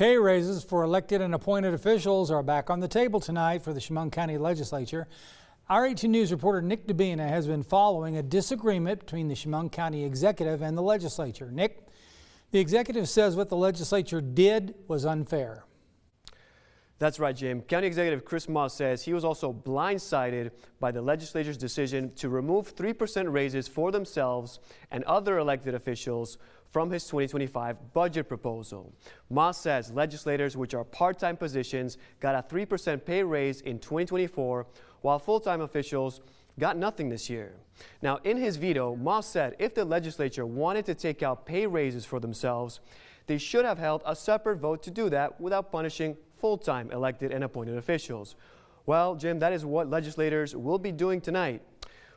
Pay raises for elected and appointed officials are back on the table tonight for the Chemung County Legislature. Our 18 News reporter Nick Dabina has been following a disagreement between the Chemung County Executive and the Legislature. Nick, the Executive says what the Legislature did was unfair. That's right, Jim. County Executive Chris Moss says he was also blindsided by the legislature's decision to remove 3% raises for themselves and other elected officials from his 2025 budget proposal. Moss says legislators, which are part-time positions, got a 3% pay raise in 2024, while full-time officials got nothing this year. Now, in his veto, Moss said if the legislature wanted to take out pay raises for themselves, they should have held a separate vote to do that without punishing full-time elected and appointed officials. Well, Jim, that is what legislators will be doing tonight.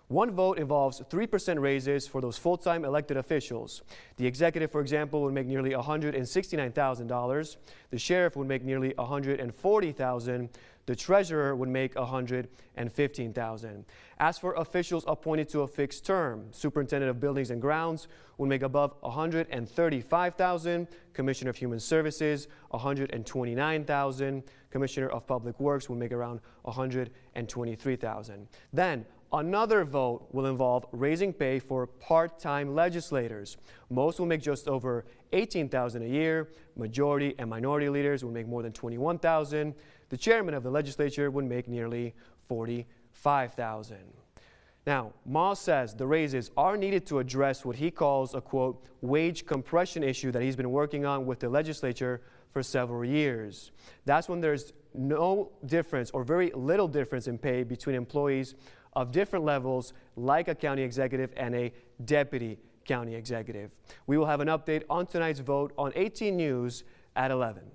One vote involves 3% raises for those full-time elected officials. The executive, for example, would make nearly $169,000. The sheriff would make nearly $140,000. The treasurer would make $115,000. As for officials appointed to a fixed term, superintendent of buildings and grounds would make above $135,000. Commissioner of Human Services, $129,000. Commissioner of Public Works would make around $123,000. Then another vote will involve raising pay for part-time legislators. Most will make just over $18,000 a year. Majority and minority leaders will make more than $21,000. The chairman of the legislature would make nearly $45,000. Now, Moss says the raises are needed to address what he calls a, quote, wage compression issue that he's been working on with the legislature for several years. That's when there's no difference or very little difference in pay between employees of different levels, like a county executive and a deputy county executive. We will have an update on tonight's vote on 18 News at 11.